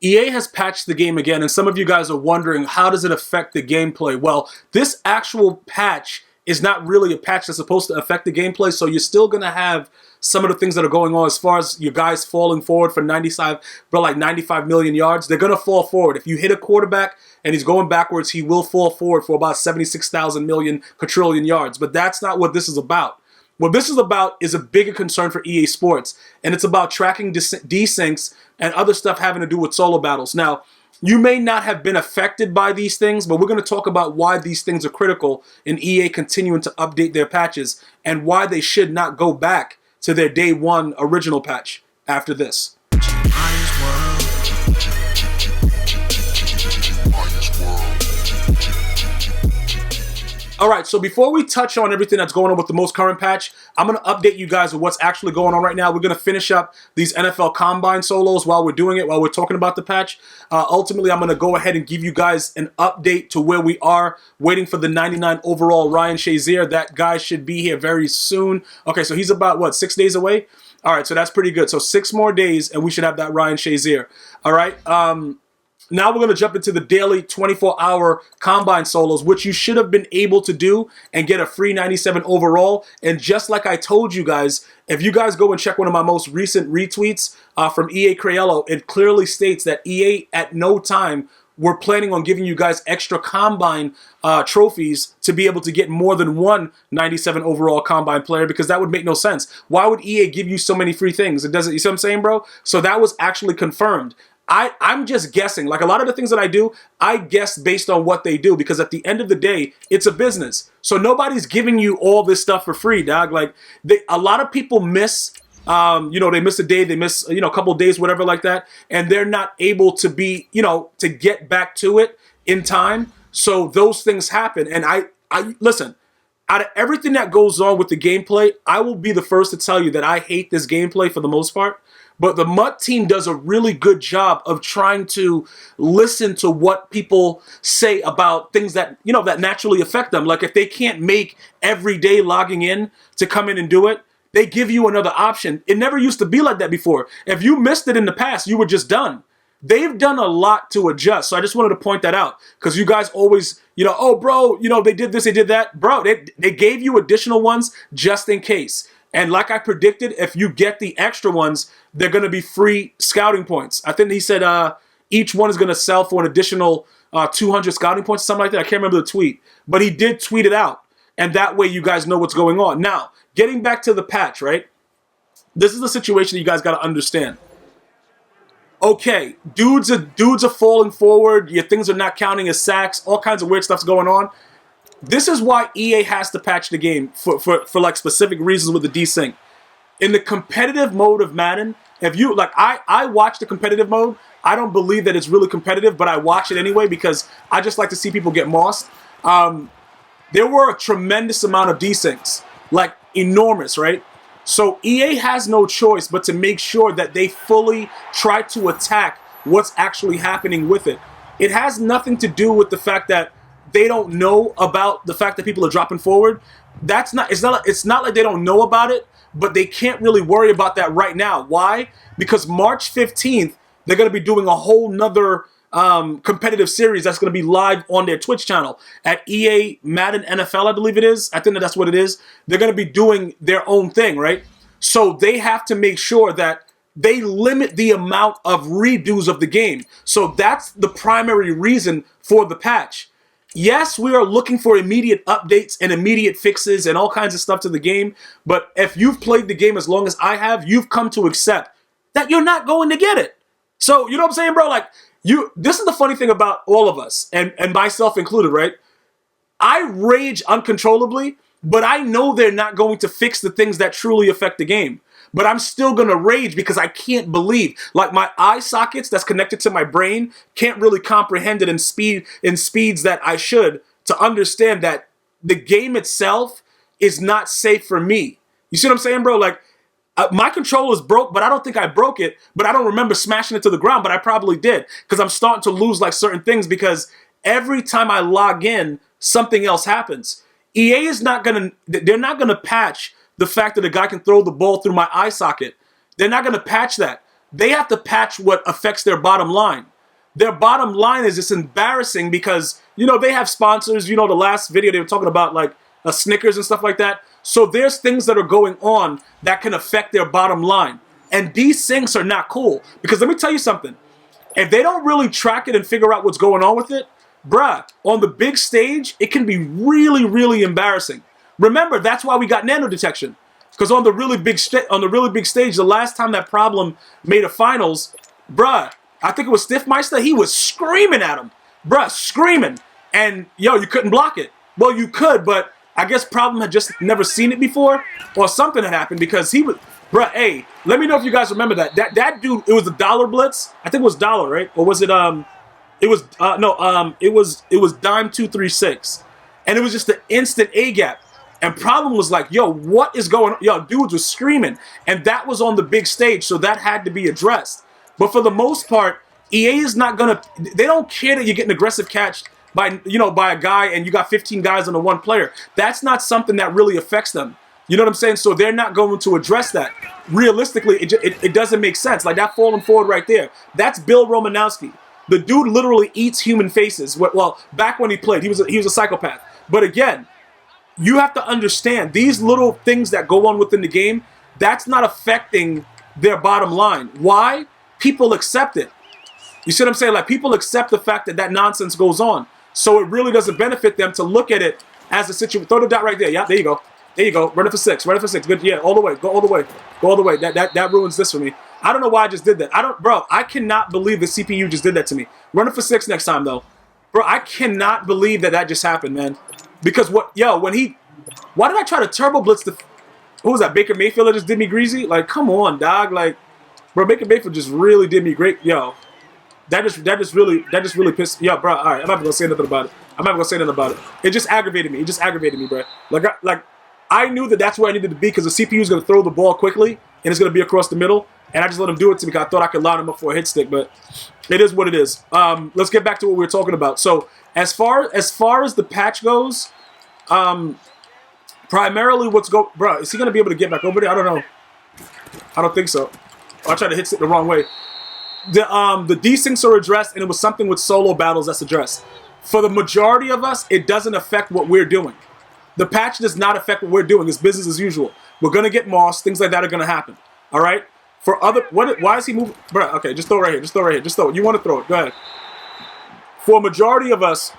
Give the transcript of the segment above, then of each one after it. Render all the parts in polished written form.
EA has patched the game again, and some of you guys are wondering, how does it affect the gameplay? Well, this actual patch is not really a patch that's supposed to affect the gameplay, so you're still going to have some of the things that are going on as far as your guys falling forward for 95 million yards. They're going to fall forward. If you hit a quarterback and he's going backwards, he will fall forward for about 76,000 million quadrillion yards. But that's not what this is about. What this is about is a bigger concern for EA Sports, and it's about tracking desyncs and other stuff having to do with solo battles. Now, you may not have been affected by these things, but we're going to talk about why these things are critical in EA continuing to update their patches and why they should not go back to their day one original patch after this. Alright, so before we touch on everything that's going on with the most current patch, I'm going to update you guys with what's actually going on right now. We're going to finish up these NFL Combine solos while we're doing it, while we're talking about the patch. Ultimately, I'm going to go ahead and give you guys an update to where we are, waiting for the 99 overall Ryan Shazier. That guy should be here very soon. Okay, so he's about, what, 6 days away? Alright, so that's pretty good. So 6 more days, and we should have that Ryan Shazier. Alright, now we're going to jump into the daily 24-hour Combine solos, which you should have been able to do and get a free 97 overall. And just like I told you guys, if you guys go and check one of my most recent retweets from EA Craello, it clearly states that EA at no time were planning on giving you guys extra Combine trophies to be able to get more than one 97 overall Combine player, because that would make no sense. Why would EA give you so many free things? It doesn't, you see what I'm saying, bro? So that was actually confirmed. I'm just guessing. Like a lot of the things that I do, I guess based on what they do, because at the end of the day, it's a business. So nobody's giving you all this stuff for free, dog. Like a lot of people miss, you know, they miss a day, they miss, you know, a couple of days, whatever like that, and they're not able to be, you know, to get back to it in time. So those things happen. And I listen, out of everything that goes on with the gameplay, I will be the first to tell you that I hate this gameplay for the most part. But the MUT team does a really good job of trying to listen to what people say about things that, you know, that naturally affect them. Like if they can't make every day logging in to come in and do it, they give you another option. It never used to be like that before. If you missed it in the past, you were just done. They've done a lot to adjust. So I just wanted to point that out, because you guys always, you know, oh, bro, you know, they did this, they did that. Bro, they gave you additional ones just in case. And like I predicted, if you get the extra ones, they're going to be free scouting points. I think he said each one is going to sell for an additional 200 scouting points, something like that. I can't remember the tweet. But he did tweet it out. And that way you guys know what's going on. Now, getting back to the patch, right? This is the situation you guys got to understand. Okay, dudes are falling forward. Your things are not counting as sacks. All kinds of weird stuff's going on. This is why EA has to patch the game for like specific reasons with the desync. In the competitive mode of Madden, if you like, I watch the competitive mode. I don't believe that it's really competitive, but I watch it anyway because I just like to see people get mossed. There were a tremendous amount of desyncs, like enormous, right? So EA has no choice but to make sure that they fully try to attack what's actually happening with it. It has nothing to do with the fact that they don't know about the fact that people are dropping forward. It's not like they don't know about it, but they can't really worry about that right now. Why? Because March 15th, they're going to be doing a whole nother competitive series that's going to be live on their Twitch channel at EA Madden NFL, I believe it is. I think that's what it is. They're going to be doing their own thing, right? So they have to make sure that they limit the amount of redos of the game. So that's the primary reason for the patch. Yes, we are looking for immediate updates and immediate fixes and all kinds of stuff to the game. But if you've played the game as long as I have, you've come to accept that you're not going to get it. So, you know what I'm saying, bro? Like, this is the funny thing about all of us, and myself included, right? I rage uncontrollably, but I know they're not going to fix the things that truly affect the game. But I'm still going to rage because I can't believe, like my eye sockets that's connected to my brain can't really comprehend it in speeds that I should to understand that the game itself is not safe for me. You see what I'm saying, bro? Like my controller's broke, but I don't think I broke it, but I don't remember smashing it to the ground, but I probably did because I'm starting to lose like certain things because every time I log in, something else happens. EA is not going to, they're not going to patch the fact that a guy can throw the ball through my eye socket. They're not going to patch that. They have to patch what affects their bottom line. their bottom line is it's embarrassing because, you know, they have sponsors. You know, the last video they were talking about like a Snickers and stuff like that. So there's things that are going on that can affect their bottom line. And desyncs are not cool. Because let me tell you something. If they don't really track it and figure out what's going on with it, bruh, on the big stage, it can be really, really embarrassing. Remember, that's why we got nano detection. Because on the really big stage, the last time that problem made a finals, bruh, I think it was Stiffmeister, he was screaming at him. Bruh, screaming. And, yo, you couldn't block it. Well, you could, but I guess Problem had just never seen it before, or something had happened, because he was... Bruh, hey, let me know if you guys remember that. That dude, it was the dollar blitz. I think it was dollar, right? Or was it, it was dime 236. And it was just an instant A-gap. And Problem was like, yo, what is going on? Yo, dudes were screaming. And that was on the big stage, so that had to be addressed. But for the most part, EA is not gonna, they don't care that you're getting aggressive catch by, you know, by a guy and you got 15 guys on the one player. That's not something that really affects them. You know what I'm saying? So they're not going to address that. Realistically, it doesn't make sense. Like that falling forward right there. That's Bill Romanowski. The dude literally eats human faces. Well, back when he played, he was a psychopath. But again, you have to understand these little things that go on within the game, that's not affecting their bottom line. Why? People accept it. You see what I'm saying? Like people accept the fact that that nonsense goes on. So it really doesn't benefit them to look at it as a situation. Throw the dot right there. Yeah, there you go. There you go. Run it for 6. Run it for 6. Good. Yeah, all the way. Go all the way. Go all the way. That ruins this for me. I don't know why I just did that. Bro, I cannot believe the CPU just did that to me. Run it for 6 next time, though. Bro, I cannot believe that just happened, man. Because why did I try to turbo blitz the, who was that, Baker Mayfield that just did me greasy? Like, come on, dog. Like, bro, Baker Mayfield just really did me great. Yo, that just really pissed. Yo, bro, all right, I'm not gonna say nothing about it. It just aggravated me. It just aggravated me, bro. Like, I knew that's where I needed to be because the CPU is going to throw the ball quickly and it's going to be across the middle. And I just let him do it to me because I thought I could line him up for a hit stick, but it is what it is. Let's get back to what we were talking about. So as far as the patch goes, primarily bro, is he going to be able to get back over there? I don't know. I don't think so. I tried to hit stick the wrong way. The desyncs are addressed, and it was something with solo battles that's addressed. For the majority of us, it doesn't affect what we're doing. The patch does not affect what we're doing. It's business as usual. We're going to get moss. Things like that are going to happen. All right? For other... why is he moving? Bro, okay, just throw it right here. Just throw it right here. Just throw it. You want to throw it. Go ahead. For a majority of us,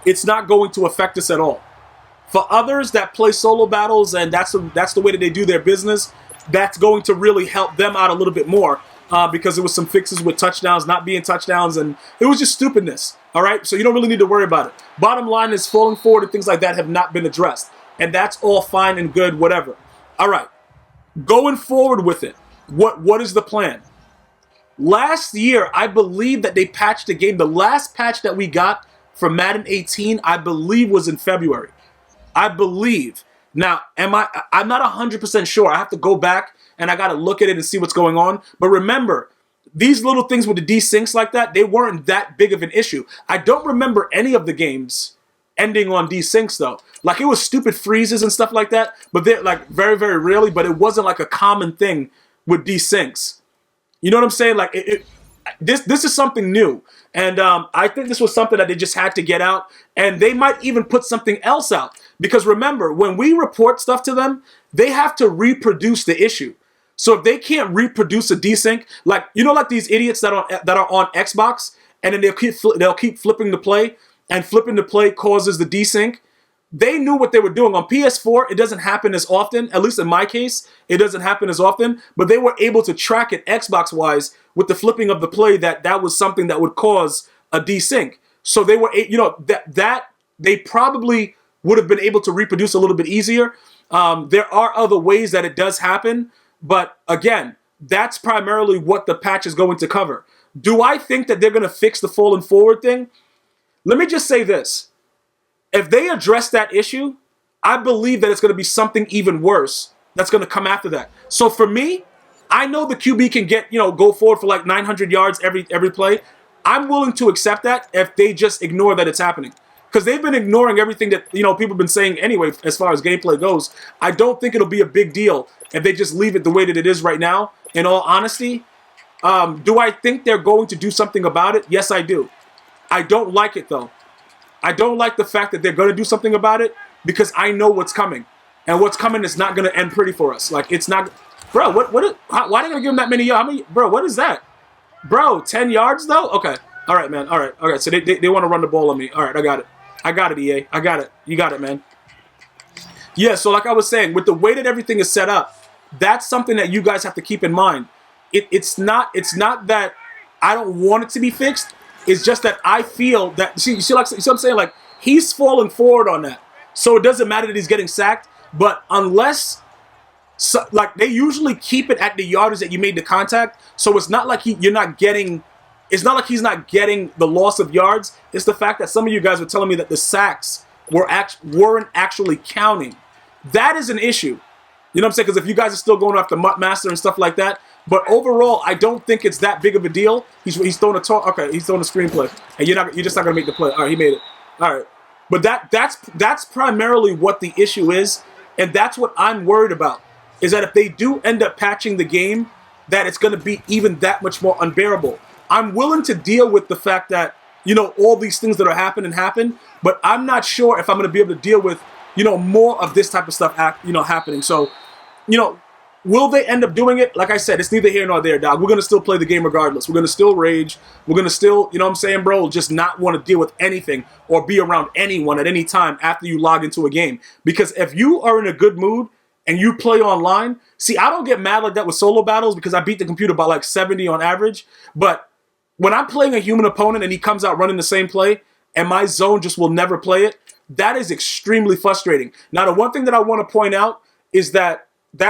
it's not going to affect us at all. For others that play solo battles and that's the way that they do their business, that's going to really help them out a little bit more because there was some fixes with touchdowns not being touchdowns, and it was just stupidness. All right? So you don't really need to worry about it. Bottom line is falling forward and things like that have not been addressed. And that's all fine and good, whatever. All right. Going forward with it, what is the plan? Last year, I believe that they patched the game. The last patch that we got for Madden 18, I believe, was in February. I believe. Now, I'm not 100% sure. I have to go back and I got to look at it and see what's going on. But remember, these little things with the desyncs like that, they weren't that big of an issue. I don't remember any of the games ending on desyncs, though. Like, it was stupid freezes and stuff like that, but they're, like, very, very rarely, but it wasn't, like, a common thing with desyncs. You know what I'm saying? Like, this is something new, and I think this was something that they just had to get out, and they might even put something else out, because remember, when we report stuff to them, they have to reproduce the issue. So if they can't reproduce a desync, like, you know, like these idiots that are on Xbox, and then they'll keep flipping the play, and flipping the play causes the desync. They knew what they were doing. On PS4, it doesn't happen as often. At least in my case, it doesn't happen as often. But they were able to track it Xbox-wise with the flipping of the play that was something that would cause a desync. So they were, you know, that they probably would have been able to reproduce a little bit easier. There are other ways that it does happen. But again, that's primarily what the patch is going to cover. Do I think that they're going to fix the falling forward thing? Let me just say this. If they address that issue, I believe that it's going to be something even worse that's going to come after that. So for me, I know the QB can get, you know, go forward for like 900 yards every play. I'm willing to accept that if they just ignore that it's happening. Because they've been ignoring everything that, you know, people have been saying anyway as far as gameplay goes. I don't think it'll be a big deal if they just leave it the way that it is right now. In all honesty, Do I think they're going to do something about it? Yes, I do. I don't like it, though. I don't like the fact that they're going to do something about it because I know what's coming. And what's coming is not going to end pretty for us. Like, it's not... Bro, why are they going to give him that many yards? How many... Bro, what is that? Bro, 10 yards, though? Okay. All right, man. All right. All right, so they want to run the ball on me. All right, I got it. I got it, EA. I got it. You got it, man. Yeah, so like I was saying, with the way that everything is set up, that's something that you guys have to keep in mind. It's not that I don't want it to be fixed. It's just that I feel that see what I'm saying? Like, he's falling forward on that. So it doesn't matter that he's getting sacked, but unless like they usually keep it at the yardage that you made the contact. So it's not like you're not getting it's not like he's not getting the loss of yards. It's the fact that some of you guys were telling me that the sacks weren't actually counting. That is an issue. You know what I'm saying? Because if you guys are still going after Mutt Master and stuff like that, but overall, I don't think it's that big of a deal. He's throwing he's throwing a screenplay, and you're just not gonna make the play. All right, he made it. All right, but that's primarily what the issue is, and that's what I'm worried about. Is that if they do end up patching the game, that it's gonna be even that much more unbearable. I'm willing to deal with the fact that all these things that are happen, but I'm not sure if I'm gonna be able to deal with more of this type of stuff happening. So, will they end up doing it? Like I said, it's neither here nor there, dog. We're going to still play the game regardless. We're going to still rage. We're going to still, you know what I'm saying, bro, just not want to deal with anything or be around anyone at any time after you log into a game. Because if you are in a good mood and you play online, see, I don't get mad like that with solo battles because I beat the computer by like 70 on average. But when I'm playing a human opponent and he comes out running the same play and my zone just will never play it, that is extremely frustrating. Now, the one thing that I want to point out is that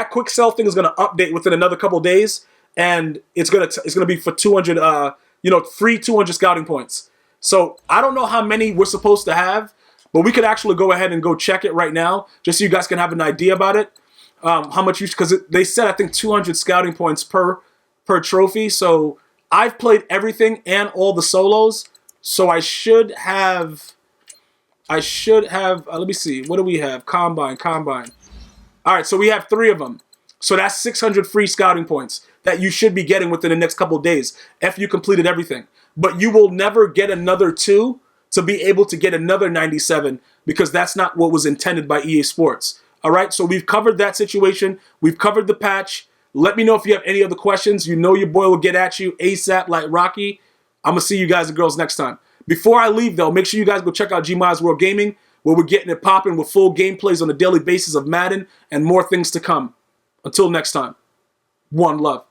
quick sell thing is going to update within another couple days, and it's going to be for 200, free 200 scouting points. So I don't know how many we're supposed to have, but we could actually go ahead and go check it right now, just so you guys can have an idea about it. How much because they said I think 200 scouting points per trophy. So I've played everything and all the solos, so I should have. Let me see. What do we have? Combine. All right, so we have 3 of them. So that's 600 free scouting points that you should be getting within the next couple of days if you completed everything. But you will never get another 2 to be able to get another 97 because that's not what was intended by EA Sports. All right, so we've covered that situation. We've covered the patch. Let me know if you have any other questions. You know your boy will get at you ASAP like Rocky. I'm going to see you guys and girls next time. Before I leave, though, make sure you guys go check out GmiasWorld Gaming, where we're getting it popping with full gameplays on a daily basis of Madden and more things to come. Until next time, one love.